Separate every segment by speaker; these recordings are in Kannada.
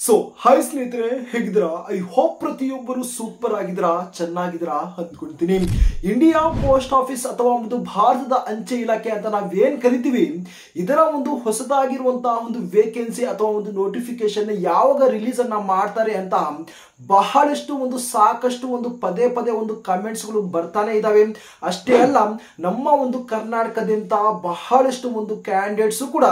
Speaker 1: ಸೊ ಹಾಯ್ ಸ್ನೇಹಿತರೆ, ಹೇಗಿದ್ದೀರಾ? ಐ ಹೋಪ್ ಪ್ರತಿಯೊಬ್ಬರು ಸೂಪರ್ ಆಗಿದ್ದೀರಾ, ಚೆನ್ನಾಗಿದ್ದೀರಾ ಅಂದ್ಕೊಳ್ತೀನಿ. ಇಂಡಿಯಾ ಪೋಸ್ಟ್ ಆಫೀಸ್ ಅಥವಾ ಒಂದು ಭಾರತದ ಅಂಚೆ ಇಲಾಖೆ ಅಂತ ನಾವೇನ್ ಕರಿತೀವಿ, ಇದರ ಒಂದು ಹೊಸದಾಗಿರುವಂತಹ ಒಂದು ವೇಕೆನ್ಸಿ ಅಥವಾ ಒಂದು ನೋಟಿಫಿಕೇಶನ್ ಯಾವಾಗ ರಿಲೀಸ್ ಅನ್ನ ಮಾಡ್ತಾರೆ ಅಂತ ಬಹಳಷ್ಟು ಒಂದು ಸಾಕಷ್ಟು ಒಂದು ಪದೇ ಪದೇ ಒಂದು ಕಮೆಂಟ್ಸ್ಗಳು ಬರ್ತಾನೆ ಇದಾವೆ. ಅಷ್ಟೇ ಅಲ್ಲ, ನಮ್ಮ ಒಂದು ಕರ್ನಾಟಕದಿಂದ ಬಹಳಷ್ಟು ಒಂದು ಕ್ಯಾಂಡಿಡೇಟ್ಸ್ ಕೂಡ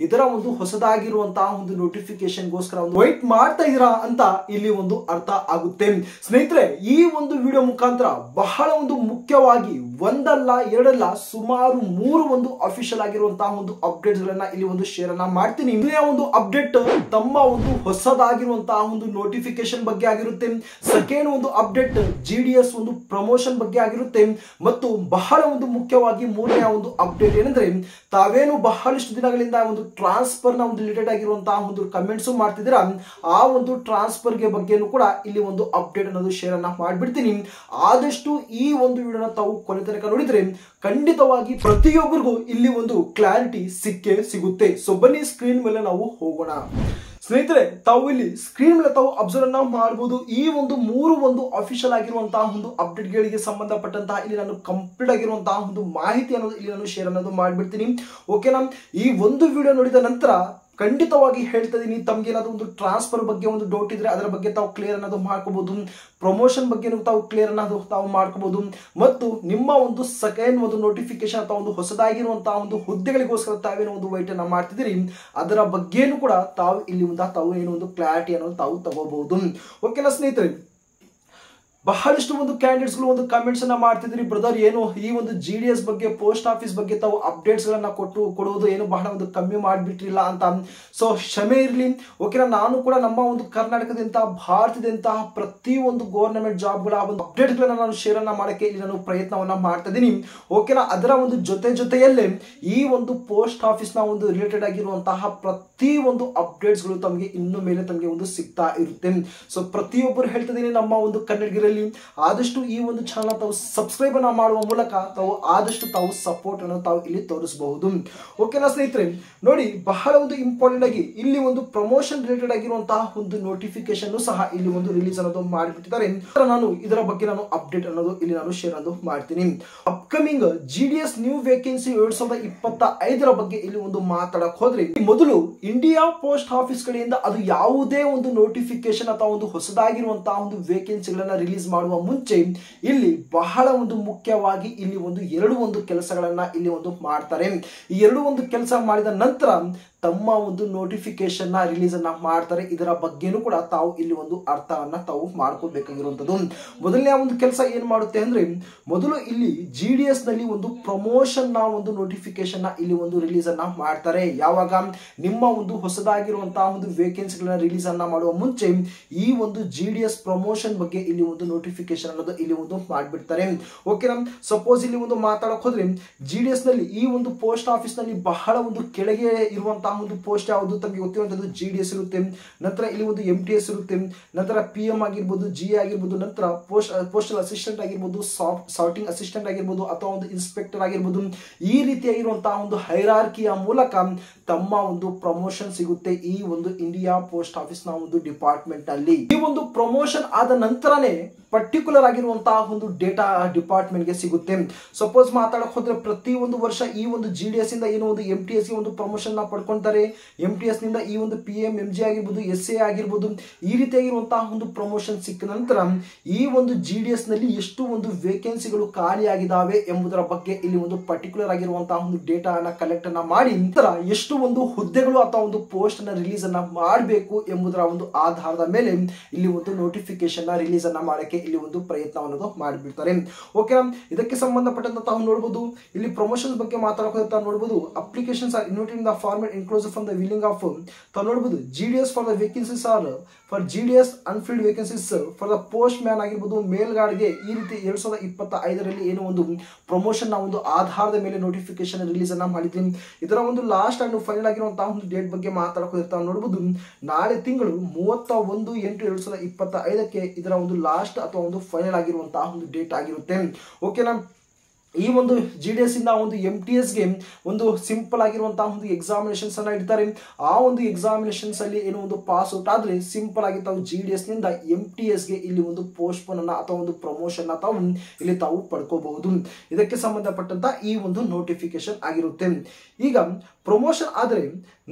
Speaker 1: ಇದರ ಒಂದು ಹೊಸದಾಗಿರುವಂತಹ ಒಂದು ನೋಟಿಫಿಕೇಶನ್ಗೋಸ್ಕರ ಒಂದು ವೈಟ್ ಮಾಡ್ತಾ ಇದ್ದೀರಾ ಅಂತ ಇಲ್ಲಿ ಒಂದು ಅರ್ಥ ಆಗುತ್ತೆ. ಸ್ನೇಹಿತರೆ, ಈ ಒಂದು ವಿಡಿಯೋ ಮುಖಾಂತರ ಬಹಳ ಒಂದು ಮುಖ್ಯವಾಗಿ ಒಂದಲ್ಲ ಎರಡಲ್ಲ ಸುಮಾರು 3 ಒಂದು ಅಫಿಷಿಯಲ್ ಆಗಿರುವಂತಹ ಒಂದು ಅಪ್ಡೇಟ್ಸ್ ಗಳನ್ನ ಇಲ್ಲಿ ಒಂದು ಶೇರ್ ಅನ್ನ ಮಾಡ್ತೀನಿ. ಇದೇ ಒಂದು ಅಪ್ಡೇಟ್ ತಮ್ಮ ಒಂದು ಹೊಸದಾಗಿರುವಂತಹ ಒಂದು ನೋಟಿಫಿಕೇಶನ್ ಬಗ್ಗೆ ಆಗಿರುತ್ತೆ. ಸೆಕೆಂಡ್ ಒಂದು ಅಪ್ಡೇಟ್ GDS ಒಂದು ಪ್ರಮೋಷನ್ ಬಗ್ಗೆ ಆಗಿರುತ್ತೆ. ಮತ್ತು ಬಹಳ ಒಂದು ಮುಖ್ಯವಾಗಿ ಮೂರನೇ ಒಂದು ಅಪ್ಡೇಟ್ ಏನಂದ್ರೆ, ತಾವೇನು ಬಹಳಷ್ಟು ದಿನಗಳಿಂದ ಒಂದು ಟ್ರಾನ್ಸ್ಫರ್ ನ ಒಂದು ರಿಲೇಟೆಡ್ ಆಗಿರುವಂತಹ ಒಂದು ಕಮೆಂಟ್ಸ್ ಮಾಡ್ತಿದ್ದೀರಾ, ಆ ಒಂದು ಟ್ರಾನ್ಸ್ಫರ್ ಗೆ ಬಗ್ಗೆನೂ ಕೂಡ ಇಲ್ಲಿ ಒಂದು ಅಪ್ಡೇಟ್ ಅನ್ನೋದು ಶೇರ್ ಅನ್ನ ಮಾಡ್ಬಿಡ್ತೀನಿ. ಆದಷ್ಟು ಈ ಒಂದು ವಿಡಿಯೋನ ತಾವು ಕೊನೆ ತನಕ ನೋಡಿದ್ರೆ ಖಂಡಿತವಾಗಿ ಪ್ರತಿಯೊಬ್ಬರಿಗೂ ಇಲ್ಲಿ ಒಂದು ಕ್ಲಾರಿಟಿ ಸಿಕ್ಕೇ ಸಿಗುತ್ತೆ. ಸೊ ಬನ್ನಿ ಸ್ಕ್ರೀನ್ ಮೇಲೆ ನಾವು ಹೋಗೋಣ. ಸ್ನೇಹಿತರೆ, ತಾವು ಇಲ್ಲಿ ಸ್ಕ್ರೀನ್ ಮೇಲೆ ತಾವು ಅಬ್ಸರ್ವ್ ನಾವು ಮಾಡಬಹುದು. ಈ ಒಂದು 3 ಒಂದು ಅಫಿಷಿಯಲ್ ಆಗಿರುವಂತಹ ಒಂದು ಅಪ್ಡೇಟ್ ಗಳಿಗೆ ಸಂಬಂಧಪಟ್ಟಂತಹ ಇಲ್ಲಿ ನಾನು ಕಂಪ್ಲೀಟ್ ಆಗಿರುವಂತಹ ಒಂದು ಮಾಹಿತಿ ಅನ್ನೋದು ಇಲ್ಲಿ ನಾನು ಶೇರ್ ಅನ್ನೋದು ಮಾಡ್ಬಿಡ್ತೀನಿ. ಓಕೆನಾ? ಈ ಒಂದು ವಿಡಿಯೋ ನೋಡಿದ ನಂತರ ಖಂಡಿತವಾಗಿ ಹೇಳ್ತಾ ಇದೀನಿ, ತಮ್ಗೆ ಏನಾದ್ರು ಒಂದು ಟ್ರಾನ್ಸ್ಫರ್ ಬಗ್ಗೆ ಒಂದು ಡೌಟ್ ಇದ್ರೆ ಅದರ ಬಗ್ಗೆ ತಾವು ಕ್ಲಿಯರ್ ಅನ್ನೋದು ಮಾಡ್ಕೋಬಹುದು. ಪ್ರಮೋಷನ್ ಬಗ್ಗೆ ತಾವು ಕ್ಲಿಯರ್ ಅನ್ನೋದು ತಾವು ಮಾಡ್ಕೋಬಹುದು. ಮತ್ತು ನಿಮ್ಮ ಒಂದು ಸೆಕೆಂಡ್ ಒಂದು ನೋಟಿಫಿಕೇಶನ್ ಅಥವಾ ಒಂದು ಹೊಸದಾಗಿರುವಂತಹ ಒಂದು ಹುದ್ದೆಗಳಿಗೋಸ್ಕರ ತಾವೇನೋ ಒಂದು ವೈಟ್ ಅನ್ನ ಮಾಡ್ತಿದ್ದೀರಿ, ಅದರ ಬಗ್ಗೆನೂ ಕೂಡ ತಾವು ಇಲ್ಲಿ ತಾವು ಏನೋ ಒಂದು ಕ್ಲಾರಿಟಿ ಅನ್ನೋದು ತಾವು ತಗೋಬಹುದು. ಓಕೆನಾ ಸ್ನೇಹಿತರೆ? ಬಹಳಷ್ಟು ಒಂದು ಕ್ಯಾಂಡಿಡೇಟ್ಸ್ ಗಳು ಒಂದು ಕಮೆಂಟ್ಸ್ ಅನ್ನ ಮಾಡ್ತಿದ್ರಿ, ಬ್ರದರ್ ಏನು ಈ ಒಂದು GDS ಬಗ್ಗೆ ಪೋಸ್ಟ್ ಆಫೀಸ್ ಬಗ್ಗೆ ತಾವು ಅಪ್ಡೇಟ್ಸ್ ಗಳನ್ನ ಕೊಡುವುದು ಏನು ಬಹಳ ಒಂದು ಕಮ್ಮಿ ಮಾಡಿಬಿಟ್ರಿಲ್ಲ ಅಂತ. ಸೊ ಕ್ಷಮೆ ಇರಲಿ. ಓಕೆನಾ? ನಾನು ಕೂಡ ನಮ್ಮ ಒಂದು ಕರ್ನಾಟಕದಿಂದ ಭಾರತದಂತಹ ಪ್ರತಿ ಒಂದು ಗವರ್ನಮೆಂಟ್ ಜಾಬ್ ಗಳ ಒಂದು ಅಪ್ಡೇಟ್ ಗಳನ್ನ ನಾನು ಶೇರ್ ಅನ್ನ ಮಾಡಕ್ಕೆ ಇಲ್ಲಿ ನಾನು ಪ್ರಯತ್ನವನ್ನ ಮಾಡ್ತಾ ಇದ್ದೀನಿ. ಓಕೆನಾ? ಅದರ ಒಂದು ಜೊತೆಯಲ್ಲೇ ಈ ಒಂದು ಪೋಸ್ಟ್ ಆಫೀಸ್ ನ ಒಂದು ರಿಲೇಟೆಡ್ ಆಗಿರುವಂತಹ ಪ್ರತಿ ಒಂದು ಅಪ್ಡೇಟ್ಸ್ ಗಳು ತಮಗೆ ಇನ್ನು ಮೇಲೆ ತಮಗೆ ಒಂದು ಸಿಗ್ತಾ ಇರುತ್ತೆ. ಸೊ ಪ್ರತಿಯೊಬ್ಬರು ಹೇಳ್ತಾ ಇದ್ದೀನಿ, ನಮ್ಮ ಒಂದು ಕನ್ನಡಿಗರಲ್ಲಿ ಆದಷ್ಟು ಈ ಒಂದು ಚಾನಲ್ ತಾವು ಸಬ್ಸ್ಕ್ರೈಬ್ ಅನ್ನ ಮಾಡುವ ಮೂಲಕ ತಾವು ಆದಷ್ಟು ತಾವು ಸಪೋರ್ಟ್ ಅನ್ನು ತಾವು ಇಲ್ಲಿ ತೋರಿಸಬಹುದು. ಓಕೆನಾ ಸ್ನೇಹಿತರೆ? ನೋಡಿ, ಬಹಳ ಒಂದು ಇಂಪಾರ್ಟೆಂಟ್ ಆಗಿ ಇಲ್ಲಿ ಒಂದು ಪ್ರಮೋಷನ್ ರಿಲೇಟೆಡ್ ಆಗಿರುವಂತಹ ಒಂದು ನೋಟಿಫಿಕೇಶನ್ ಸಹ ಇಲ್ಲಿ ಒಂದು ರಿಲೀಸ್ ಅನ್ನೋದು ಮಾಡಿಬಿಟ್ಟಿದ್ದಾರೆ. ನಾನು ಇದರ ಬಗ್ಗೆ ನಾನು ಅಪ್ಡೇಟ್ ಅನ್ನೋದು ಇಲ್ಲಿ ನಾನು ಶೇರ್ ಅನ್ನೋದು ಮಾಡ್ತೀನಿ. ಅಪ್ಕಮಿಂಗ್ GDS ನ್ಯೂ ವೇಕೆನ್ಸಿ 2025 ಬಗ್ಗೆ ಇಲ್ಲಿ ಒಂದು ಮಾತಾಡಕ್ ಹೋದ್ರೆ, ಮೊದಲು ಇಂಡಿಯಾ ಪೋಸ್ಟ್ ಆಫೀಸ್ ಕಡೆಯಿಂದ ಅದು ಯಾವುದೇ ಒಂದು ನೋಟಿಫಿಕೇಶನ್ ಅಥವಾ ಒಂದು ಹೊಸದಾಗಿರುವಂತಹ ಒಂದು ವೇಕೆನ್ಸಿಗಳನ್ನ ರಿಲೀಸ್ ಮಾಡುವ ಮುಂಚೆ ಇಲ್ಲಿ ಬಹಳ ಒಂದು ಮುಖ್ಯವಾಗಿ ಇಲ್ಲಿ ಒಂದು 2 ಒಂದು ಕೆಲಸಗಳನ್ನ ಇಲ್ಲಿ ಒಂದು ಮಾಡ್ತಾರೆ. ಈ 2 ಒಂದು ಕೆಲಸ ಮಾಡಿದ ನಂತರ ತಮ್ಮ ಒಂದು ನೋಟಿಫಿಕೇಶನ್ ನ ರಿಲೀಸ್ ಅನ್ನ ಮಾಡ್ತಾರೆ. ಇದರ ಬಗ್ಗೆನೂ ಕೂಡ ತಾವು ಇಲ್ಲಿ ಒಂದು ಅರ್ಥವನ್ನ ತಾವು ಮಾಡ್ಕೋಬೇಕಾಗಿರುವಂತದ್ದು. ಮೊದಲನೇ ಒಂದು ಕೆಲಸ ಏನ್ ಮಾಡುತ್ತೆ ಅಂದ್ರೆ, ಮೊದಲು ಇಲ್ಲಿ GDS ನಲ್ಲಿ ಒಂದು ಪ್ರಮೋಷನ್ ನ ಒಂದು ನೋಟಿಫಿಕೇಶನ್ ನ ಇಲ್ಲಿ ಒಂದು ರಿಲೀಸ್ ಅನ್ನ ಮಾಡ್ತಾರೆ. ಯಾವಾಗ ನಿಮ್ಮ ಒಂದು ಹೊಸದಾಗಿರುವಂತಹ ಒಂದು ವೇಕೆನ್ಸಿಗಳನ್ನ ರಿಲೀಸ್ ಅನ್ನ ಮಾಡುವ ಮುಂಚೆ ಈ ಒಂದು GDS ಪ್ರಮೋಷನ್ ಬಗ್ಗೆ ಇಲ್ಲಿ ಒಂದು ನೋಟಿಫಿಕೇಶನ್ ಅನ್ನೋದು ಇಲ್ಲಿ ಒಂದು ಮಾಡ್ಬಿಡ್ತಾರೆ. ಓಕೆನಾ? ಸಪೋಸ್ ಇಲ್ಲಿ ಒಂದು ಮಾತಾಡಕ್ ಹೋದ್ರೆ, GDS ನಲ್ಲಿ ಈ ಒಂದು ಪೋಸ್ಟ್ ಆಫೀಸ್ ನಲ್ಲಿ ಬಹಳ ಒಂದು ಕೆಳಗೆ ಇರುವಂತಹ ಒಂದು ಪೋಸ್ಟ್ ಯಾವುದು ತಮಗೆ ಗೊತ್ತಿರುವಂತದ್ದು GDS ಇರುತ್ತೆ. ನಂತರ ಇಲ್ಲಿ ಒಂದು MTS ಇರುತ್ತೆ. ನಂತರ PM ಆಗಿರ್ಬೋದು, GA ಆಗಿರ್ಬೋದು, ನಂತರ ಪೋಸ್ಟಲ್ ಅಸಿಸ್ಟೆಂಟ್ ಆಗಿರ್ಬೋದು, ಸಾರ್ಟಿಂಗ್ ಅಸಿಸ್ಟೆಂಟ್ ಆಗಿರ್ಬೋದು, ಅಥವಾ ಒಂದು ಇನ್ಸ್ಪೆಕ್ಟರ್ ಆಗಿರ್ಬೋದು. ಈ ರೀತಿಯಾಗಿರುವಂತಹ ಒಂದು ಹೈರಾರ್ಕಿಯ ಮೂಲಕ ತಮ್ಮ ಒಂದು ಪ್ರಮೋಷನ್ ಸಿಗುತ್ತೆ ಈ ಒಂದು ಇಂಡಿಯಾ ಪೋಸ್ಟ್ ಆಫೀಸ್ ನ ಒಂದು ಡಿಪಾರ್ಟ್ಮೆಂಟ್ ಅಲ್ಲಿ. ಈ ಒಂದು ಪ್ರಮೋಷನ್ ಆದ ನಂತರನೇ ಪರ್ಟಿಕ್ಯುಲರ್ ಆಗಿರುವಂತಹ ಒಂದು ಡೇಟಾ ಡಿಪಾರ್ಟ್ಮೆಂಟ್ ಗೆ ಸಿಗುತ್ತೆ. ಸಪೋಸ್ ಮಾತಾಡಕ್ ಹೋದ್ರೆ, ಪ್ರತಿ ಒಂದು ವರ್ಷ ಈ ಒಂದು GDS ಇಂದ ಏನೋ ಒಂದು MTS ಗೆ ಒಂದು ಪ್ರಮೋಷನ್ ನ ಪಡ್ಕೊಂತಾರೆ. MTS ನಿಂದ ಈ ಒಂದು PM MG ಆಗಿರ್ಬೋದು, SA ಆಗಿರ್ಬೋದು, ಈ ರೀತಿಯಾಗಿರುವಂತಹ ಒಂದು ಪ್ರಮೋಷನ್ ಸಿಕ್ಕ ನಂತರ ಈ ಒಂದು GDS ನಲ್ಲಿ ಎಷ್ಟು ಒಂದು ವೇಕೆನ್ಸಿಗಳು ಖಾಲಿಯಾಗಿದ್ದಾವೆ ಎಂಬುದರ ಬಗ್ಗೆ ಇಲ್ಲಿ ಒಂದು ಪರ್ಟಿಕ್ಯುಲರ್ ಆಗಿರುವಂತಹ ಒಂದು ಡೇಟಾ ಅನ್ನ ಕಲೆಕ್ಟ್ ಅನ್ನ ಮಾಡಿ ನಂತರ ಎಷ್ಟು ಒಂದು ಹುದ್ದೆಗಳು ಅಥವಾ ಒಂದು ಪೋಸ್ಟ್ ಅನ್ನ ರಿಲೀಸ್ ಅನ್ನ ಮಾಡಬೇಕು ಎಂಬುದರ ಒಂದು ಆಧಾರದ ಮೇಲೆ ಇಲ್ಲಿ ಒಂದು ನೋಟಿಫಿಕೇಶನ್ ನ ರಿಲೀಸ್ ಅನ್ನ ಮಾಡಕ್ಕೆ ಇಲ್ಲಿ ಒಂದು ಪ್ರಯತ್ನವನ್ನು ಮಾಡಿಬಿಡ್ತಾರೆ. ಓಕೆನಾ? ಇದಕ್ಕೆ ಸಂಬಂಧಪಟ್ಟಂತ ತಾವು ನೋಡಬಹುದು, ಇಲ್ಲಿ ಪ್ರಮೋಷನ್ಸ್ ಬಗ್ಗೆ ಮಾತಾಡೋಕೆ ತಾವು ನೋಡಬಹುದು. Applications are invited in the format enclosed from the willing of ತಾವು ನೋಡಬಹುದು. GDS for the vacancies are for GDS unfilled vacancies for the postman ಆಗಿರ್ಬೋದು, ಮೇಲ್ಗಾರ್ಡ್ಗೆ ಈ ರೀತಿ 2025 ಏನು ಒಂದು ಪ್ರಮೋಷನ್ ನ ಒಂದು ಆಧಾರದ ಮೇಲೆ ನೋಟಿಫಿಕೇಶನ್ ರಿಲೀಸ್ ಅನ್ನ ಮಾಡಿದ್ವಿ. ಇದರ ಒಂದು ಲಾಸ್ಟ್ ಅಂಡ್ ಫೈನಲ್ ಆಗಿರುವಂತಹ ಒಂದು ಡೇಟ್ ಬಗ್ಗೆ ಮಾತಾಡೋಕೆ ತಾವು ನೋಡಬಹುದು. ನಾಳೆ ತಿಂಗಳು 31/8/2025 ಇದರ ಒಂದು ಲಾಸ್ಟ್ ಅಥವಾ ಒಂದು ಫೈನಲ್ ಆಗಿರುವಂತಹ ಒಂದು ಡೇಟ್ ಆಗಿರುತ್ತೆ. ಓಕೆನಾ? ಈ ಒಂದು GDS ಇಂದ ಒಂದು MTS ಗೆ ಒಂದು ಸಿಂಪಲ್ ಆಗಿರುವಂತಹ ಒಂದು ಎಕ್ಸಾಮಿನೇಷನ್ಸ್ ಅನ್ನ ಇಡ್ತಾರೆ. ಆ ಒಂದು ಎಕ್ಸಾಮಿನೇಷನ್ಸ್ ಅಲ್ಲಿ ಏನೋ ಒಂದು ಪಾಸ್ ಔಟ್ ಆದ್ರೆ ಸಿಂಪಲ್ ಆಗಿ ತಾವು GDS ನಿಂದ MTS ಗೆ ಇಲ್ಲಿ ಒಂದು ಪೋಸ್ಟ್ಪೋನ್ ಅನ್ನ ಅಥವಾ ಒಂದು ಪ್ರಮೋಷನ್ ತಾವು ಇಲ್ಲಿ ತಾವು ಪಡ್ಕೋಬಹುದು. ಇದಕ್ಕೆ ಸಂಬಂಧಪಟ್ಟಂತ ಈ ಒಂದು ನೋಟಿಫಿಕೇಶನ್ ಆಗಿರುತ್ತೆ. ಈಗ ಪ್ರಮೋಷನ್ ಆದ್ರೆ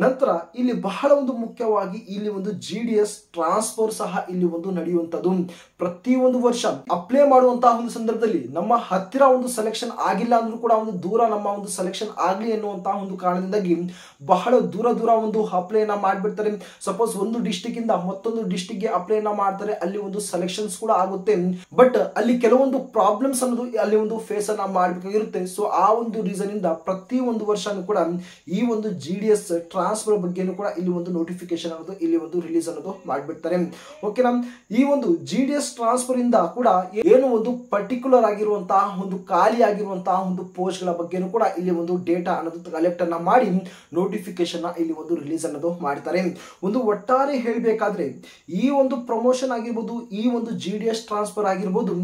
Speaker 1: ನಂತರ ಇಲ್ಲಿ ಬಹಳ ಒಂದು ಮುಖ್ಯವಾಗಿ ಇಲ್ಲಿ ಒಂದು GDS ಟ್ರಾನ್ಸ್ಫರ್ ಸಹ ಇಲ್ಲಿ ಒಂದು ನಡೆಯುವಂತದ್ದು. ಪ್ರತಿಯೊಂದು ವರ್ಷ ಅಪ್ಲೈ ಮಾಡುವಂತಹ ಒಂದು ಸಂದರ್ಭದಲ್ಲಿ ನಮ್ಮ ಹತ್ತಿರ ಒಂದು ಸೆಲೆಕ್ಷನ್ ಆಗಿಲ್ಲ ಅಂದ್ರೂ ಕೂಡ ಒಂದು ದೂರ ನಮ್ಮ ಒಂದು ಸೆಲೆಕ್ಷನ್ ಆಗ್ಲಿ ಎನ್ನುವಂತಹ ಒಂದು ಕಾರಣದಿಂದಾಗಿ ಬಹಳ ದೂರ ಒಂದು ಅಪ್ಲೈನ ಮಾಡ್ಬಿಡ್ತಾರೆ. ಸಪೋಸ್ ಒಂದು ಡಿಸ್ಟಿಕ್ ಇಂದ ಮತ್ತೊಂದು ಡಿಸ್ಟಿಕ್ ಗೆ ಅಪ್ಲೈನ ಮಾಡ್ತಾರೆ, ಅಲ್ಲಿ ಒಂದು ಸೆಲೆಕ್ಷನ್ಸ್ ಕೂಡ ಆಗುತ್ತೆ. ಬಟ್ ಅಲ್ಲಿ ಕೆಲವೊಂದು ಪ್ರಾಬ್ಲಮ್ಸ್ ಅನ್ನೋದು ಅಲ್ಲಿ ಒಂದು ಫೇಸ್ ಅನ್ನ ಮಾಡಬೇಕಾಗಿರುತ್ತೆ. ಸೊ ಆ ಒಂದು ರೀಸನ್ ಇಂದ ಪ್ರತಿ ಒಂದು ವರ್ಷನೂ ಕೂಡ ಈ ಒಂದು GDS ಟ್ರಾನ್ಸ್ಫರ್ ಬಗ್ಗೆನೂ ಕೂಡ ಇಲ್ಲಿ ಒಂದು ನೋಟಿಫಿಕೇಶನ್ ಅನ್ನೋದು ಇಲ್ಲಿ ಒಂದು ರಿಲೀಸ್ ಅನ್ನೋದು ಮಾಡ್ಬಿಡ್ತಾರೆ. ಓಕೆನಾ, ಈ ಒಂದು GDS ಟ್ರಾನ್ಸ್ಫರ್ ಇಂದ ಕೂಡ ಏನು ಒಂದು ಪರ್ಟಿಕ್ಯುಲರ್ ಆಗಿರುವಂತಹ ಒಂದು ಖಾಲಿ ಆಗಿರುವಂತಹ ಒಂದು ಪೋಸ್ಟ್ ಗಳ ಬಗ್ಗೆನೂ ಕೂಡ ಇಲ್ಲಿ ಒಂದು ಡೇಟಾ ಅನ್ನೋದು ಕಲೆಕ್ಟ್ ಅನ್ನ ಮಾಡಿ ನೋಟಿಫಿಕೇಶನ್ ಇಲ್ಲಿ ಒಂದು ರಿಲೀಸ್ ಅನ್ನೋದು ಮಾಡ್ತಾರೆ. ಒಂದು ಒಟ್ಟಾರೆ ಹೇಳಬೇಕಾದ್ರೆ ಈ ಒಂದು ಪ್ರಮೋಷನ್ ಆಗಿರ್ಬೋದು, ಈ ಒಂದು GDS ಟ್ರಾನ್ಸ್ಫರ್ ಆಗಿರ್ಬೋದು,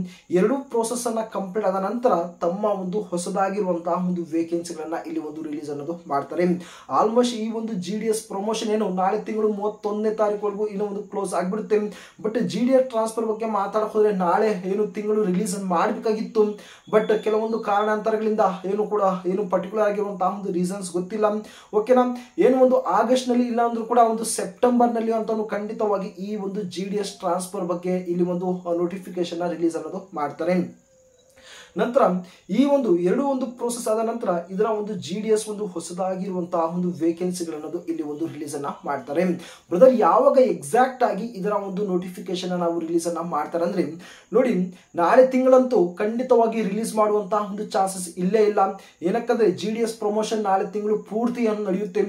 Speaker 1: ಎರಡು ಪ್ರೋಸೆಸ್ ಅನ್ನ ಕಂಪ್ಲೀಟ್ ಆದ ನಂತರ ತಮ್ಮ ಒಂದು ಹೊಸದಾಗಿರುವಂತಹ ಒಂದು ವೇಕೆನ್ಸಿಗಳನ್ನ ಇಲ್ಲಿ ಒಂದು ರಿಲೀಸ್ ಅನ್ನೋದು ಮಾಡ್ತಾರೆ. ಆಲ್ಮೋಸ್ಟ್ ಈ ಒಂದು GDS ಪ್ರಮೋಷನ್ ಏನು ನಾಳೆ ತಿಂಗಳು 31ನೇ ತಾರೀಕು ಇನ್ನೂ ಒಂದು ಕ್ಲೋಸ್ ಆಗ್ಬಿಡುತ್ತೆ. ಬಟ್ GDS ಟ್ರಾನ್ಸ್ಫರ್ ಬಗ್ಗೆ ಮಾತಾಡಕ್ ಹೋದ್ರೆ ನಾಳೆ ಏನು ತಿಂಗಳು ರಿಲೀಸ್ ಮಾಡಬೇಕಾಗಿತ್ತು. ಬಟ್ ಕೆಲವೊಂದು ಕಾರಣಾಂತರಗಳಿಂದ ಏನು ಪರ್ಟಿಕ್ಯುಲರ್ ಆಗಿರುವಂತಹ ಒಂದು ರೀಸನ್ಸ್ ಗೊತ್ತಿಲ್ಲ. ಓಕೆನಾ, ಏನು ಒಂದು ಆಗಸ್ಟ್ ನಲ್ಲಿ ಇಲ್ಲ ಅಂದ್ರೂ ಕೂಡ ಒಂದು ಸೆಪ್ಟೆಂಬರ್ ನಲ್ಲಿ ಅಂತ ಖಂಡಿತವಾಗಿ ಈ ಒಂದು GDS ಟ್ರಾನ್ಸ್ಫರ್ ಬಗ್ಗೆ ಇಲ್ಲಿ ಒಂದು ನೋಟಿಫಿಕೇಶನ್ ರಿಲೀಸ್ ಅನ್ನೋದು ಮಾಡ್ತಾರೆ. ನಂತರ ಈ ಒಂದು ಪ್ರೋಸೆಸ್ ಆದ ನಂತರ ಇದರ ಒಂದು GDS ಒಂದು ಹೊಸದಾಗಿರುವಂತಹ ಒಂದು ವೇಕೆನ್ಸಿಗಳನ್ನೋದು ಇಲ್ಲಿ ಒಂದು ರಿಲೀಸ್ ಅನ್ನ ಮಾಡ್ತಾರೆ. ಬ್ರದರ್, ಯಾವಾಗ ಎಕ್ಸಾಕ್ಟ್ ಆಗಿ ಇದರ ಒಂದು ನೋಟಿಫಿಕೇಶನ್ ನಾವು ರಿಲೀಸ್ ಅನ್ನ ಮಾಡ್ತಾರೆ ಅಂದ್ರೆ ನೋಡಿ, ನಾಳೆ ತಿಂಗಳಂತೂ ಖಂಡಿತವಾಗಿ ರಿಲೀಸ್ ಮಾಡುವಂತಹ ಒಂದು ಚಾನ್ಸಸ್ ಇಲ್ಲೇ ಇಲ್ಲ. ಏನಕ್ಕಂದ್ರೆ GDS ಪ್ರಮೋಷನ್ ನಾಳೆ ತಿಂಗಳು ಪೂರ್ತಿ ನಡೆಯುತ್ತೆ.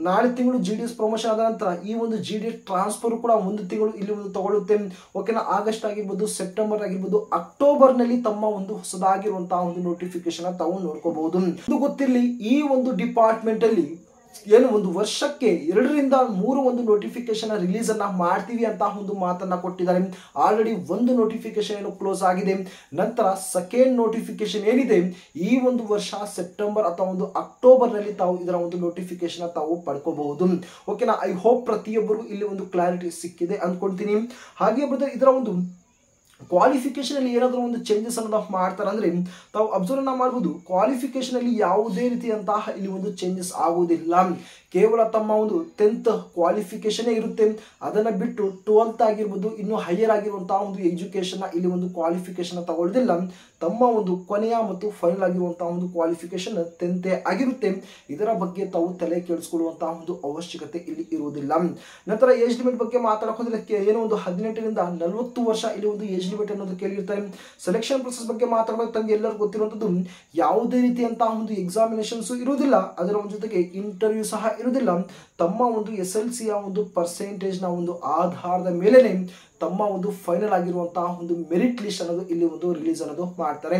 Speaker 1: ನಾಳೆ ತಿಂಗಳು GDS ಪ್ರಮೋಷನ್ ಆದ ನಂತರ ಈ ಒಂದು GDS ಟ್ರಾನ್ಸ್ಫರ್ ಕೂಡ ಒಂದು ತಿಂಗಳು ಇಲ್ಲಿ ಒಂದು ತಗೊಳ್ಳುತ್ತೆ. ಓಕೆನಾ, ಆಗಸ್ಟ್ ಆಗಿರ್ಬೋದು, ಸೆಪ್ಟೆಂಬರ್ ಆಗಿರ್ಬೋದು, ಅಕ್ಟೋಬರ್ ನಲ್ಲಿ ತಮ್ಮ ಒಂದು ಹೊಸದಾಗಿರುವಂತಹ ಒಂದು ನೋಟಿಫಿಕೇಶನ್ ತಾವು ನೋಡ್ಕೋಬಹುದು. ಇದು ಗೊತ್ತಿರಲಿ, ಈ ಒಂದು ಡಿಪಾರ್ಟ್ಮೆಂಟ್ ಅಲ್ಲಿ ಏನು ಒಂದು ವರ್ಷಕ್ಕೆ 2 ರಿಂದ 3 ಒಂದು ನೋಟಿಫಿಕೇಶನ್ ರಿಲೀಸ್ ಅನ್ನ ಮಾಡ್ತೀವಿ ಅಂತ ಒಂದು ಮಾತನ್ನ ಕೊಟ್ಟಿದ್ದಾರೆ. ಆಲ್ರೆಡಿ ಒಂದು ನೋಟಿಫಿಕೇಶನ್ ಏನು ಕ್ಲೋಸ್ ಆಗಿದೆ. ನಂತರ ಸೆಕೆಂಡ್ ನೋಟಿಫಿಕೇಶನ್ ಏನಿದೆ ಈ ಒಂದು ವರ್ಷ ಸೆಪ್ಟೆಂಬರ್ ಅಥವಾ ಒಂದು ಅಕ್ಟೋಬರ್ ನಲ್ಲಿ ತಾವು ಇದರ ಒಂದು ನೋಟಿಫಿಕೇಶನ್ ತಾವು ಪಡ್ಕೋಬಹುದು. ಓಕೆನಾ, ಐ ಹೋಪ್ ಪ್ರತಿಯೊಬ್ಬರು ಇಲ್ಲಿ ಒಂದು ಕ್ಲಾರಿಟಿ ಸಿಕ್ಕಿದೆ ಅನ್ಕೊಳ್ತೀನಿ. ಹಾಗೆ ಬ್ರದರ್, ಇದರ ಒಂದು ಕ್ವಾಲಿಫಿಕೇಶನ್ ಅಲ್ಲಿ ಏನಾದರೂ ಒಂದು ಚೇಂಜಸ್ ಅನ್ನ ಮಾಡ್ತಾರೆ ಅಂದ್ರೆ ತಾವು ಅಬ್ಸರ್ವ್ ಮಾಡಬಹುದು. ಕ್ವಾಲಿಫಿಕೇಶನ್ ಅಲ್ಲಿ ಯಾವುದೇ ರೀತಿಯಂತಹ ಇಲ್ಲಿ ಒಂದು ಚೇಂಜಸ್ ಆಗುವುದಿಲ್ಲ. ಕೇವಲ ತಮ್ಮ ಒಂದು 10th ಕ್ವಾಲಿಫಿಕೇಶನ್ ಇರುತ್ತೆ. ಅದನ್ನ ಬಿಟ್ಟು 12th ಆಗಿರ್ಬೋದು, ಇನ್ನು ಹೈಯರ್ ಆಗಿರುವಂತಹ ಒಂದು ಎಜುಕೇಶನ್ ಇಲ್ಲಿ ಒಂದು ಕ್ವಾಲಿಫಿಕೇಶನ್ ತಗೊಳ್ಳೋದಿಲ್ಲ. ತಮ್ಮ ಒಂದು ಕೊನೆಯ ಮತ್ತು ಫೈನಲ್ ಆಗಿರುವಂತಹ ಒಂದು ಕ್ವಾಲಿಫಿಕೇಶನ್ 10th ಆಗಿರುತ್ತೆ. ಇದರ ಬಗ್ಗೆ ತಾವು ತಲೆ ಕೆಡಿಸಿಕೊಳ್ಳುವಂತಹ ಒಂದು ಅವಶ್ಯಕತೆ ಇಲ್ಲಿ ಇರುವುದಿಲ್ಲ. ನಂತರ ಏಜ್ ಲಿಮಿಟ್ ಬಗ್ಗೆ ಮಾತಾಡೋದ್ರೆ ಏನೋ ಒಂದು 18 ರಿಂದ 40 ವರ್ಷ ಇಲ್ಲಿ ಒಂದು ಏಜ್ ಲಿಮಿಟ್ ಅನ್ನೋದು ಕೇಳಿರ್ತಾರೆ. ಸೆಲೆಕ್ಷನ್ ಪ್ರೊಸೆಸ್ ಬಗ್ಗೆ ಮಾತಾಡೋದು ತಮಗೆ ಎಲ್ಲರಿಗೂ ಗೊತ್ತಿರುವಂತದ್ದು, ಯಾವುದೇ ರೀತಿಯಂತಹ ಒಂದು ಎಕ್ಸಾಮಿನೇಷನ್ಸ್ ಇರುವುದಿಲ್ಲ. ಅದರ ಒಂದು ಜೊತೆಗೆ ಇಂಟರ್ವ್ಯೂ ಸಹ ಇರುವುದಿಲ್ಲ. ತಮ್ಮ ಒಂದು SLC ಒಂದು ಪರ್ಸೆಂಟೇಜ್ ನ ಒಂದು ಆಧಾರದ ಮೇಲೆನೆ ತಮ್ಮ ಒಂದು ಫೈನಲ್ ಆಗಿರುವಂತಹ ಒಂದು ಮೆರಿಟ್ ಲಿಸ್ಟ್ ಅನ್ನೋದು ಇಲ್ಲಿ ಒಂದು ರಿಲೀಸ್ ಅನ್ನೋದು ಮಾಡ್ತಾರೆ.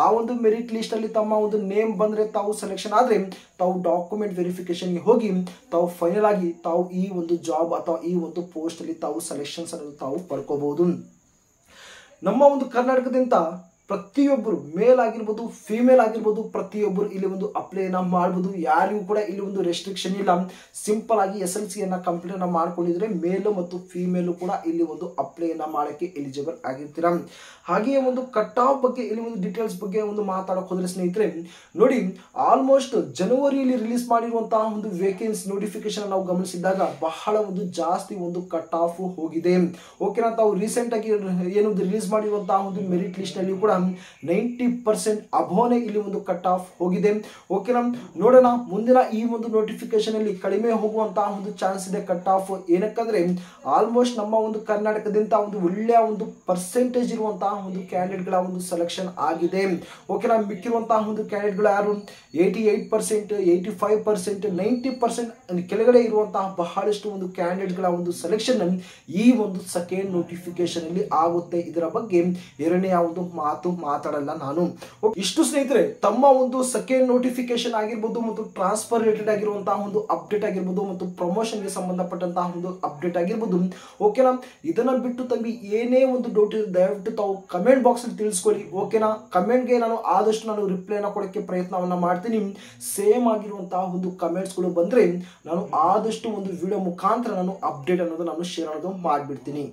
Speaker 1: ಆ ಒಂದು ಮೆರಿಟ್ ಲಿಸ್ಟ್ ಅಲ್ಲಿ ತಮ್ಮ ಒಂದು ನೇಮ್ ಬಂದ್ರೆ ತಾವು ಸೆಲೆಕ್ಷನ್ ಆದ್ರೆ ತಾವು ಡಾಕ್ಯುಮೆಂಟ್ ವೆರಿಫಿಕೇಶನ್ ಗೆ ಹೋಗಿ ತಾವು ಫೈನಲ್ ಆಗಿ ತಾವು ಈ ಒಂದು ಜಾಬ್ ಅಥವಾ ಈ ಒಂದು ಪೋಸ್ಟ್ ಅಲ್ಲಿ ತಾವು ಸೆಲೆಕ್ಷನ್ಸ್ ಅನ್ನೋದು ತಾವು ಪಡ್ಕೋಬಹುದು. ನಮ್ಮ ಒಂದು ಕರ್ನಾಟಕದಿಂದ ಪ್ರತಿಯೊಬ್ಬರು ಮೇಲ್ ಆಗಿರ್ಬೋದು, ಫಿಮೇಲ್ ಆಗಿರ್ಬೋದು, ಪ್ರತಿಯೊಬ್ಬರು ಇಲ್ಲಿ ಒಂದು ಅಪ್ಲೈನ ಮಾಡಬಹುದು. ಯಾರಿಗೂ ಕೂಡ ಇಲ್ಲಿ ಒಂದು ರೆಸ್ಟ್ರಿಕ್ಷನ್ ಇಲ್ಲ. ಸಿಂಪಲ್ ಆಗಿ SLC ಕಂಪ್ಲೀಟ್ ಮಾಡ್ಕೊಂಡಿದ್ರೆ ಮೇಲ್ ಮತ್ತು ಫಿಮೇಲ್ ಕೂಡ ಇಲ್ಲಿ ಒಂದು ಅಪ್ಲೈನ ಮಾಡಕ್ಕೆ ಎಲಿಜಿಬಲ್ ಆಗಿರ್ತೀರಾ. ಹಾಗೆಯೇ ಒಂದು ಕಟ್ ಆಫ್ ಬಗ್ಗೆ ಇಲ್ಲಿ ಒಂದು ಡೀಟೇಲ್ಸ್ ಬಗ್ಗೆ ಒಂದು ಮಾತಾಡಕ್ ಹೋದ್ರೆ ಸ್ನೇಹಿತರೆ ನೋಡಿ, ಆಲ್ಮೋಸ್ಟ್ ಜನವರಿಯಲ್ಲಿ ರಿಲೀಸ್ ಮಾಡಿರುವಂತಹ ಒಂದು ವೇಕೆನ್ಸಿ ನೋಟಿಫಿಕೇಶನ್ ನಾವು ಗಮನಿಸಿದಾಗ ಬಹಳ ಒಂದು ಜಾಸ್ತಿ ಒಂದು ಕಟ್ ಆಫ್ ಹೋಗಿದೆ. ಓಕೆನಾ, ತಾವು ರೀಸೆಂಟ್ ಆಗಿ ಏನು ರಿಲೀಸ್ ಮಾಡಿರುವಂತಹ ಒಂದು ಮೆರಿಟ್ ಲಿಸ್ಟ್ ನಲ್ಲಿ ಕೂಡ 90% ಅಬೋನೆ ಇಲ್ಲಿ ಒಂದು ಕಟ್ ಆಫ್ ಹೋಗಿದೆ. ಓಕೆನಾ, ನೋಡೋಣ ಮುಂದಿನ ಈ ಒಂದು ನೋಟಿಫಿಕೇಶನ್ ಅಲ್ಲಿ ಕಡಿಮೆ ಹೋಗುವಂತಹ ಒಂದು ಚಾನ್ಸ್ ಇದೆ ಕಟ್ ಆಫ್. ಏನಕ್ಕಂದ್ರೆ ಆಲ್ಮೋಸ್ಟ್ ನಮ್ಮ ಒಂದು ಕರ್ನಾಟಕದಿಂದ ಒಂದು ಒಳ್ಳೆಯ ಒಂದು ಪರ್ಸೆಂಟೇಜ್ ಇರುವಂತಹ ಒಂದು ಕ್ಯಾಂಡಿಡೇಟ್ ಗಳ ಒಂದು ಸೆಲೆಕ್ಷನ್ ಆಗಿದೆ. ಓಕೆನಾ, ಮಿಕ್ಕಿರುವಂತಹ ಒಂದು ಕ್ಯಾಂಡಿಡೇಟ್ ಗಳು ಯಾರು 88%, 85%, 90% ಕೆಳಗಡೆ ಇರುವಂತಹ ಬಹಳಷ್ಟು ಒಂದು ಕ್ಯಾಂಡಿಡೇಟ್ ಗಳ ಒಂದು ಸೆಲೆಕ್ಷನ್ ಈ ಒಂದು ಸೆಕೆಂಡ್ ನೋಟಿಫಿಕೇಶನ್ ಅಲ್ಲಿ ಆಗುತ್ತೆ. ಇದರ ಬಗ್ಗೆ ಎರಡನೆಯ ಒಂದು ಮಾತು ಮಾತು ಮಾತಾಡಲ್ಲ ನಾನು. ಇಷ್ಟು ಸ್ನೇಹಿತರೆ ತಮ್ಮ ಒಂದು ಸೆಕೆಂಡ್ ನೋಟಿಫಿಕೇಶನ್ ಆಗಿರ್ಬೋದು ಮತ್ತು ಟ್ರಾನ್ಸ್ಫರ್ ರಿಲೇಟೆಡ್ ಆಗಿರುವಂತಹ ಒಂದು ಅಪ್ಡೇಟ್ ಆಗಿರ್ಬೋದು ಮತ್ತು ಪ್ರಮೋಷನ್ಗೆ ಸಂಬಂಧಪಟ್ಟಂತಹ ಒಂದು ಅಪ್ಡೇಟ್ ಆಗಿರ್ಬೋದು. ಓಕೆನಾ, ಇದನ್ನ ಬಿಟ್ಟು ತಮಗೆ ಏನೇ ಒಂದು ಡೌಟ್ ಇದೆ ದಯವಿಟ್ಟು ತಾವು ಕಮೆಂಟ್ ಬಾಕ್ಸ್ ಅಲ್ಲಿ ತಿಳಿಸ್ಕೊಳ್ಳಿ. ಓಕೆನಾ, ಕಮೆಂಟ್ಗೆ ನಾನು ಆದಷ್ಟು ನಾನು ರಿಪ್ಲೈನ ಕೊಡೋಕ್ಕೆ ಪ್ರಯತ್ನವನ್ನ ಮಾಡ್ತೀನಿ. ಸೇಮ್ ಆಗಿರುವಂತಹ ಒಂದು ಕಮೆಂಟ್ಸ್ಗಳು ಬಂದ್ರೆ ನಾನು ಆದಷ್ಟು ಒಂದು ವಿಡಿಯೋ ಮುಖಾಂತರ ನಾನು ಅಪ್ಡೇಟ್ ಅನ್ನೋದು ನಾನು ಶೇರ್ ಅನ್ನೋದು ಮಾಡಿಬಿಡ್ತೀನಿ.